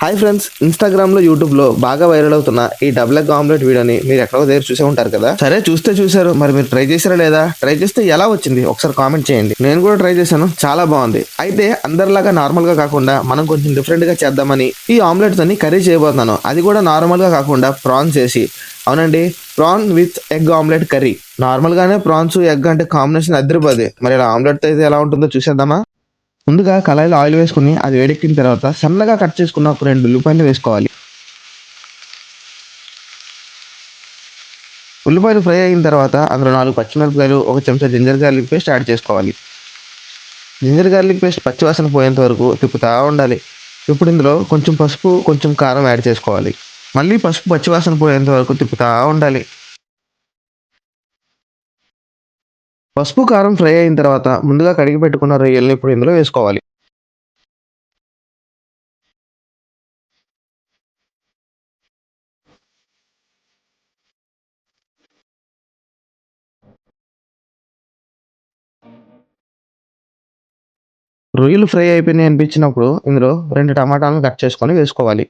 Hi friends, Instagram లో YouTube లో బాగా వైరల్ అవుతున్న ఈ డబుల్ ఎగ్ ఆమ్లెట్ వీడియోని మీరు ఎక్కడో దగ్గర చూసే ఉంటారు కదా. సరే, చూస్తే చూసారు, మరి మీరు ట్రై చేశారా లేదా? ట్రై చేస్తే ఎలా వచ్చింది ఒకసారి కామెంట్ చేయండి. నేను కూడా ట్రై చేశాను, చాలా బాగుంది. అయితే అందరిలాగా నార్మల్ గా కాకుండా మనం కొంచెం డిఫరెంట్ గా చేద్దామని ఈ ఆమ్లెట్ తోని కర్రీ చేయబోతున్నాను. అది కూడా నార్మల్ గా కాకుండా ప్రాన్స్ వేసి. అవునండి, prawn with egg omelette curry. Normal గానే ప్రాన్స్ ఎగ్ అంటే కాంబినేషన్ అద్దరిపోద్ది. మరి ఇలా ఆమ్లెట్ తో అయితే ఎలా ఉంటుందో చూసేద్దామా. ముందుగా కళాయిలో ఆయిల్ వేసుకుని అది వేడెక్కిన తర్వాత సన్నగా కట్ చేసుకున్న ఒక 2 ఉల్లిపాయలు వేసుకోవాలి. ఉల్లిపాయలు ఫ్రై అయిన తర్వాత అందులో 4 పచ్చిమిరపకాయలు, ఒక చెంచా జింజర్ గార్లిక్ పేస్ట్ యాడ్ చేసుకోవాలి. జింజర్ గార్లిక్ పేస్ట్ పచ్చివాసన పోయేంత వరకు తిప్పుతా ఉండాలి. ఇప్పుడు ఇందులో కొంచెం పసుపు, కొంచెం కారం యాడ్ చేసుకోవాలి. మళ్ళీ పసుపు పచ్చివాసన పోయేంత వరకు తిప్పుతా ఉండాలి. పసుపు కారం ఫ్రై అయిన తర్వాత ముందుగా కడిగి పెట్టుకున్న రొయ్యల్ని ఇప్పుడు ఇందులో వేసుకోవాలి. రొయ్యలు ఫ్రై అయిపోయినాయి అనిపించినప్పుడు ఇందులో 2 టమాటాలను కట్ చేసుకొని వేసుకోవాలి.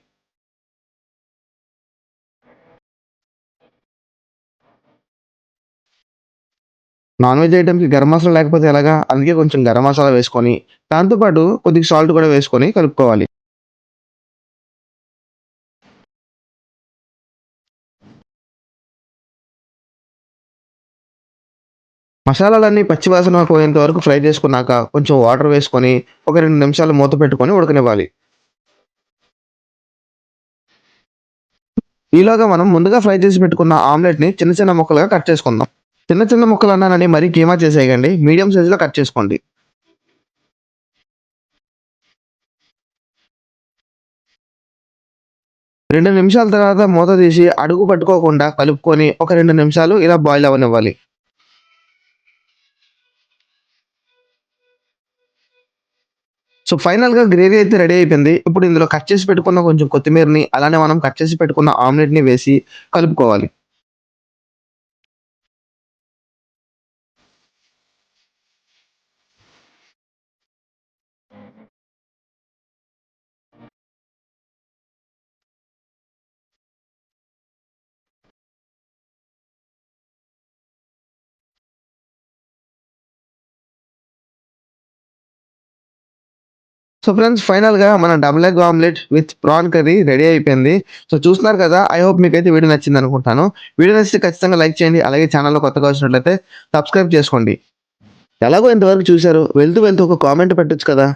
నాన్ వెజ్ ఐటెమ్‌కి గరం మసాలా లేకపోతే ఎలాగా? అందుకే కొంచెం గరం మసాలా వేసుకొని, దాంతో పాటు కొద్దిగా సాల్ట్ కూడా వేసుకొని కలుపుకోవాలి. మసాలాలన్నీ పచ్చి వాసన పోయేంత వరకు ఫ్రై చేసుకున్నాక, కొంచెం వాటర్ వేసుకొని, ఒక 2 నిమిషాలు మూత పెట్టుకొని ఉడకనివ్వాలి. ఈలోగా మనం ముందుగా ఫ్రై చేసి పెట్టుకున్న ఆమ్లెట్‌ని చిన్న చిన్న ముక్కలుగా కట్ చేసుకుందాం. చిన్న చిన్న ముక్కలన్నానని మరీ కీమా చేసేయకండి. మీడియం సైజులో కట్ చేసుకోండి. 2 నిమిషాల తర్వాత మూత తీసి అడుగు పట్టుకోకుండా కలుపుకొని ఒక 2 నిమిషాలు ఇలా బాయిల్ అవ్వనివ్వాలి. సో ఫైనల్‌గా గ్రేవీ అయితే రెడీ అయిపోయింది. ఇప్పుడు ఇందులో కట్ చేసి పెట్టుకున్న కొంచెం కొత్తిమీరని, అలానే మనం కట్ చేసి పెట్టుకున్న ఆమ్లెట్‌ని వేసి కలుపుకోవాలి. సో ఫ్రెండ్స్, ఫైనల్‌గా మన double egg omelette with prawn curry ready అయిపోయింది. సో చూస్తున్నారు కదా! ఐ హోప్ మీకైతే వీడియో నచ్చిందనుకుంటాను. వీడియో నచ్చితే ఖచ్చితంగా లైక్ చేయండి. అలాగే ఛానెల్‌లో కొత్తగా వచ్చినట్లయితే సబ్స్క్రైబ్ చేసుకోండి. ఎలాగో ఇంతవరకు చూసారు. వెళ్తూ వెళ్తూ ఒక కామెంట్ పెట్టొచ్చు కదా!